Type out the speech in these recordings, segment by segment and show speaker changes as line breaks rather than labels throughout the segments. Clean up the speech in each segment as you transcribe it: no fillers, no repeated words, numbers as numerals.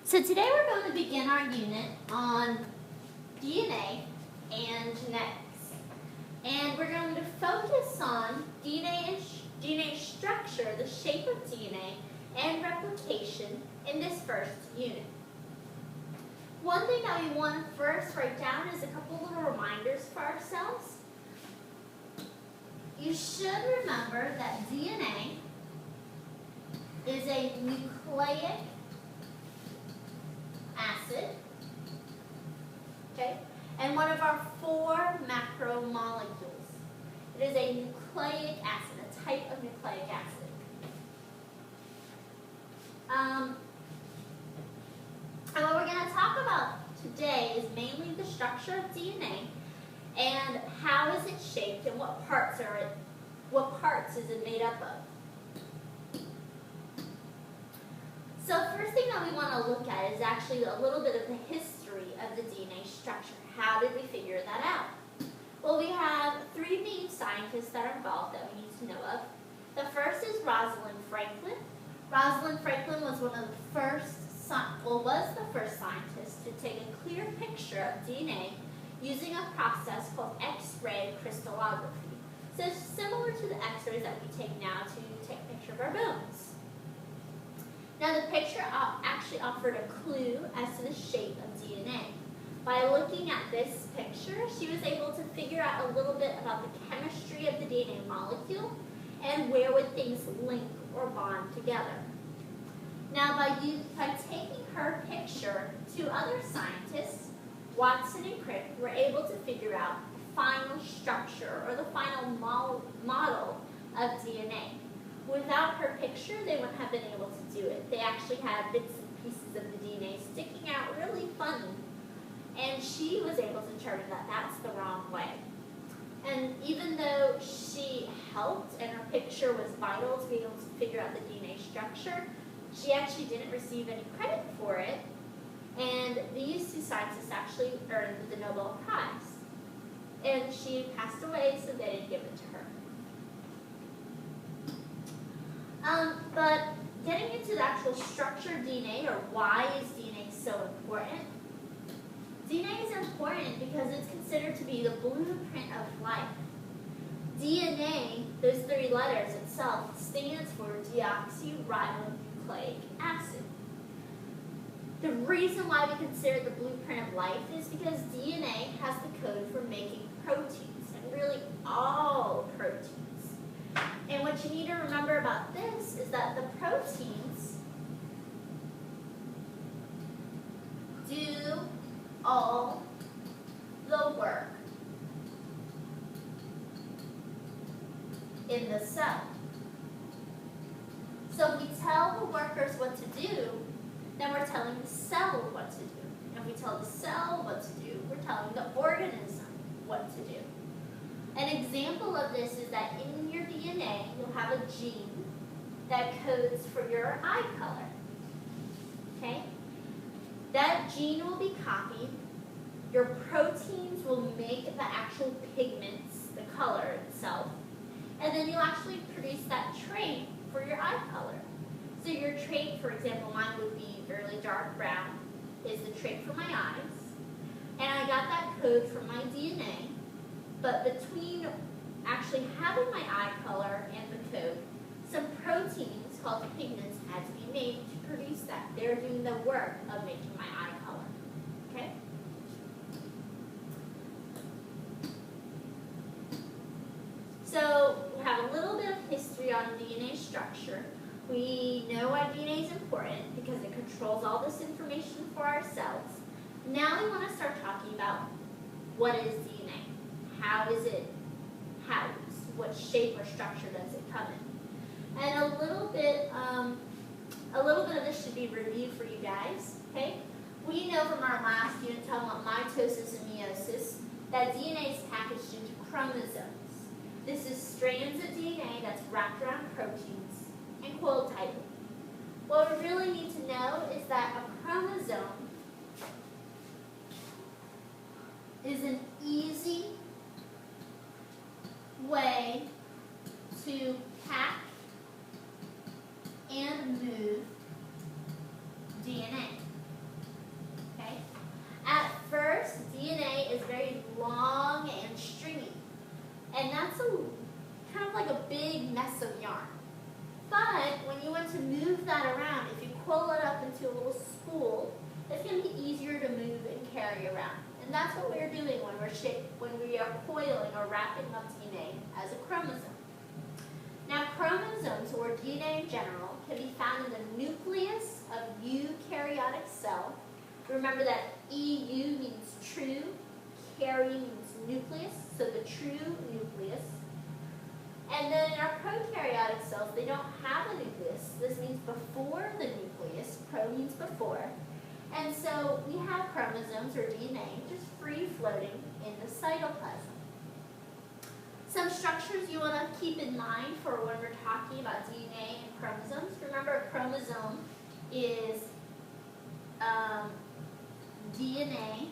So today we're going to begin our unit on DNA and genetics. And we're going to focus on DNA structure, the shape of DNA, and replication in this first unit. One thing that we want to first write down is a couple little reminders for ourselves. You should remember that DNA is a nucleic acid, okay, and one of our 4 macromolecules. It is a nucleic acid, a type of nucleic acid. And what we're going to talk about today is mainly the structure of DNA and how is it shaped and what parts is it made up of. So first thing that we want to look at is actually a little bit of the history of the DNA structure. How did we figure that out? Well, we have 3 main scientists that are involved that we need to know of. The first is Rosalind Franklin. Rosalind Franklin was the first scientist to take a clear picture of DNA using a process called X-ray crystallography. So it's similar to the X-rays that we take now to take a picture of our bones. Now the picture actually offered a clue as to the shape of DNA. By looking at this picture, she was able to figure out a little bit about the chemistry of the DNA molecule and where would things link or bond together. Now by taking her picture to other scientists, Watson and Crick were able to figure out the final structure or the final model of DNA. Without her picture, they wouldn't have been able to do it. They actually had bits and pieces of the DNA sticking out really funny, and she was able to determine that that's the wrong way. And even though she helped and her picture was vital to be able to figure out the DNA structure, she actually didn't receive any credit for it, and these 2 scientists actually earned the Nobel Prize. And she passed away, so they didn't give it to her. But getting into the actual structure of DNA, or why is DNA so important? DNA is important because it's considered to be the blueprint of life. DNA, those 3 letters itself, stands for deoxyribonucleic acid. The reason why we consider it the blueprint of life is because DNA has the code for making proteins, and really all proteins. And what you need to remember about this is that the proteins do all the work in the cell. So if we tell the workers what to do, then we're telling the cell what to do. And if we tell the cell what to do, we're telling the organism what to do. An example of this is that in your DNA, you'll have a gene that codes for your eye color. Okay? That gene will be copied. Your proteins will make the actual pigments, the color itself. And then you'll actually produce that trait for your eye color. So your trait, for example, mine would be really dark brown, is the trait for my eyes. And I got that code from my DNA. But between actually having my eye color and the code, some proteins called pigments had to be made to produce that. They're doing the work of making my eye color. Okay? So we have a little bit of history on DNA structure. We know why DNA is important because it controls all this information for our cells. Now we want to start talking about what is DNA. How is it housed? What shape or structure does it come in? And a little bit of this should be reviewed for you guys. Okay? We know from our last unit talking about mitosis and meiosis that DNA is packaged into chromosomes. This is strands of DNA that's wrapped around proteins and coiled tightly. What we really need to know is that a chromosome is an easy way to pack and move DNA. move that around, if you coil it up into a little spool, it's going to be easier to move and carry around. And that's what we're doing when we are coiling or wrapping up DNA as a chromosome. Now, chromosomes, or DNA in general, can be found in the nucleus of eukaryotic cell. Remember that EU means true, kary means nucleus, so the true nucleus. And then in our prokaryotic cells, they don't have a nucleus. This means before the nucleus. Pro means before. And so we have chromosomes, or DNA, just free floating in the cytoplasm. Some structures you want to keep in mind for when we're talking about DNA and chromosomes. Remember, a chromosome is DNA,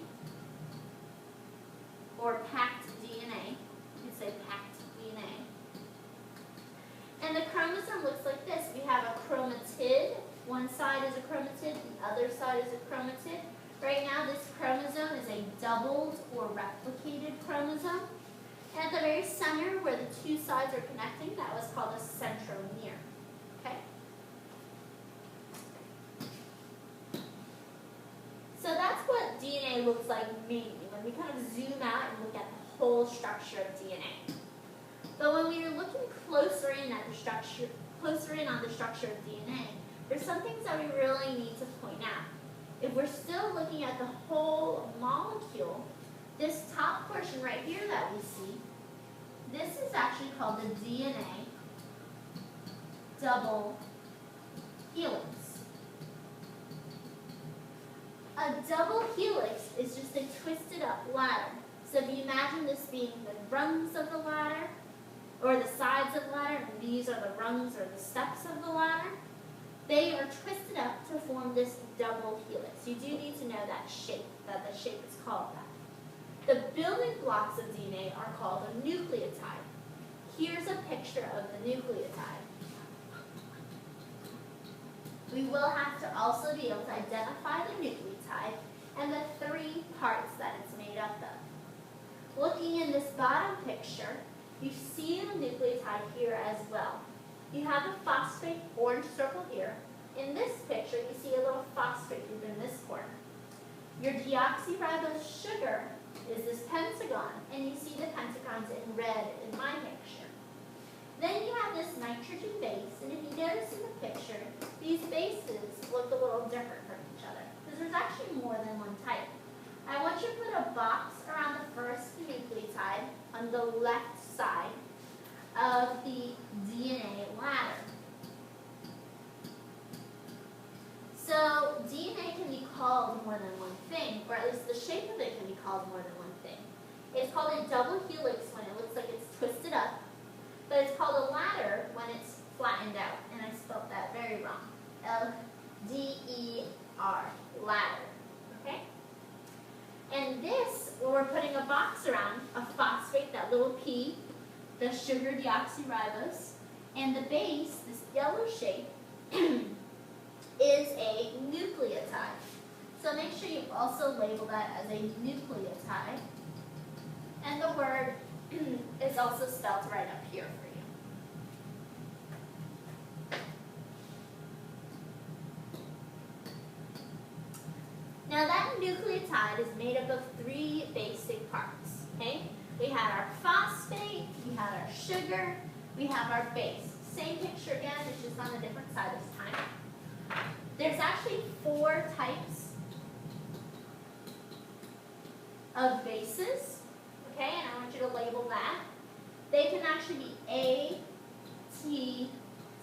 or packed DNA. You could say packed DNA. And the chromosome looks like this. We have a chromatid. One side is a chromatid, the other side is a chromatid. Right now, this chromosome is a doubled or replicated chromosome. And at the very center, where the two sides are connecting, that was called a centromere. Okay? So that's what DNA looks like mainly, when we kind of zoom out and look at the whole structure of DNA. But when we are looking closer in on the structure of DNA, there's some things that we really need to point out. If we're still looking at the whole molecule, this top portion right here that we see, this is actually called the DNA double helix. A double helix is just a twisted up ladder. So if you imagine this being the rungs of the ladder, or the sides of the ladder, and these are the rungs or the steps of the ladder, they are twisted up to form this double helix. You do need to know that the shape is called that. The building blocks of DNA are called a nucleotide. Here's a picture of the nucleotide. We will have to also be able to identify the nucleotide and the three parts that it's made up of. Looking in this bottom picture, you see the nucleotide here as well. You have the phosphate orange circle here. In this picture, you see a little phosphate group in this corner. Your deoxyribose sugar is this pentagon, and you see the pentagons in red in my picture. Then you have this nitrogen base, and if you notice in the picture, these bases look a little different from each other, because there's actually more than one type. I want you to put a box around the first nucleotide on the left side of the DNA ladder. So DNA can be called more than one thing, or at least the shape of it can be called more than one thing. It's called a double helix when it looks like it's twisted up, but it's called a ladder when it's flattened out, and I spelled that very wrong. L-D-E-R, ladder, okay? And this, when we're putting a box around, a phosphate, that little P, the sugar deoxyribose, and the base, this yellow shape, is a nucleotide. So make sure you also label that as a nucleotide. And the word is also spelled right up here for you. Now that nucleotide is made up of three basic parts, okay? We had our phosphate, we had our sugar, we have our base. Same picture again, it's just on a different side this time. There's actually 4 types of bases, okay, and I want you to label that. They can actually be A, T,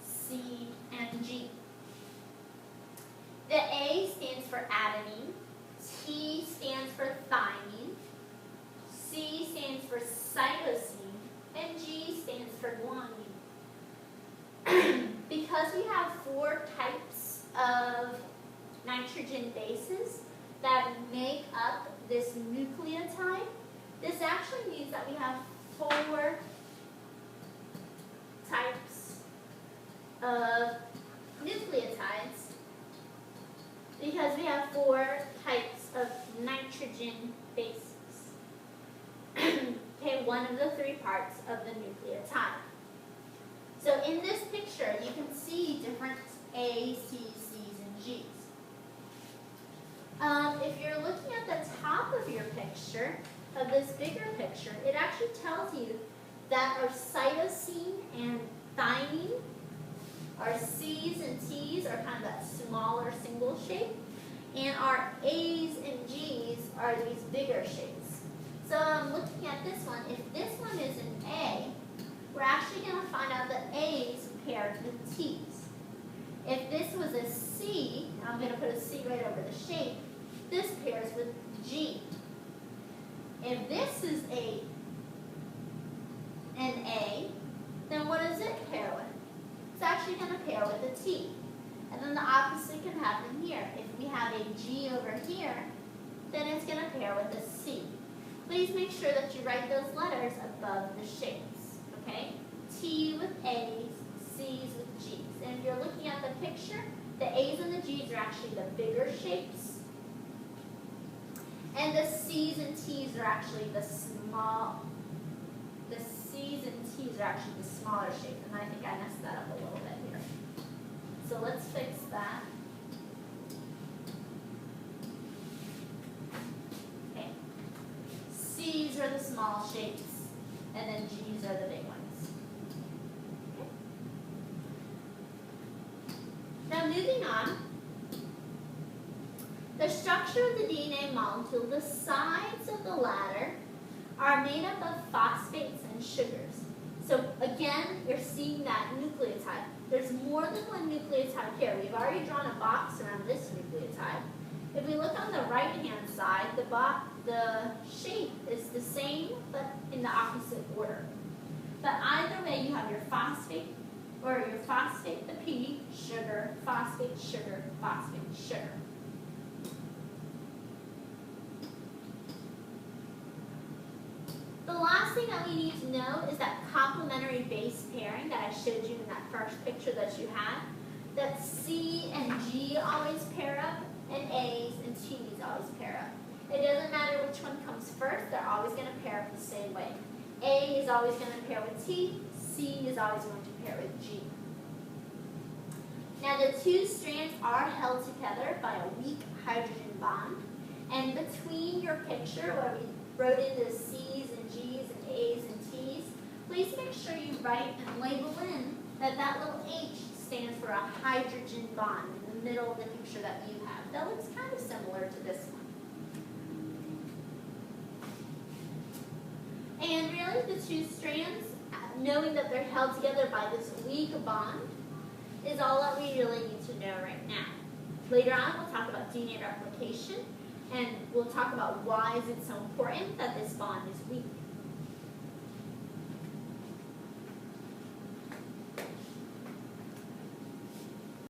C, and G. The A stands for adenine, T stands for thymine, C stands for cytosine, and G stands for guanine. Because we have 4 types of nitrogen bases that make up this nucleotide, this actually means that we have 4 types of nucleotides because we have 4 types of nitrogen bases. Okay, one of the 3 parts of the nucleotide. So in this picture, you can see different A, C, C's, and G's. If you're looking at the top of your picture, of this bigger picture, it actually tells you that our cytosine and thymine, our C's and T's are kind of that smaller single shape, and our A's and G's are these bigger shapes. So I'm looking at this one. If this one is an A, we're actually going to find out that A's paired with T's. If this was a C, I'm going to put a C right over the shape, this pairs with G. If this is an A, then what does it pair with? It's actually going to pair with a T. And then the opposite can happen here. If we have a G over here, then it's going to pair with a C. Please make sure that you write those letters above the shapes, okay? T with A's, C's with G's. And if you're looking at the picture, the A's and the G's are actually the bigger shapes. And the C's and T's are actually the smaller shapes. And I think I messed that up a little bit here. So let's fix that. Okay. C's are the small shapes, and then G's are the big ones. Okay. Now moving on. The structure of the DNA molecule, the sides of the ladder, are made up of phosphates and sugars. So again, you're seeing that nucleotide. There's more than one nucleotide here. We've already drawn a box around this nucleotide. If we look on the right-hand side, the shape is the same, but in the opposite order. But either way, you have your phosphate, or your phosphate, the P, sugar, phosphate, sugar, phosphate, sugar. The last thing that we need to know is that complementary base pairing that I showed you in that first picture that you had, that C and G always pair up, and A's and T's always pair up. It doesn't matter which one comes first, they're always going to pair up the same way. A is always going to pair with T, C is always going to pair with G. Now the two strands are held together by a weak hydrogen bond, and between your picture where we wrote in the C's and G's and A's and T's, please make sure you write and label in that that little H stands for a hydrogen bond in the middle of the picture that you have. That looks kind of similar to this one. And really the two strands, knowing that they're held together by this weak bond, is all that we really need to know right now. Later on we'll talk about DNA replication, and we'll talk about why is it so important that this bond is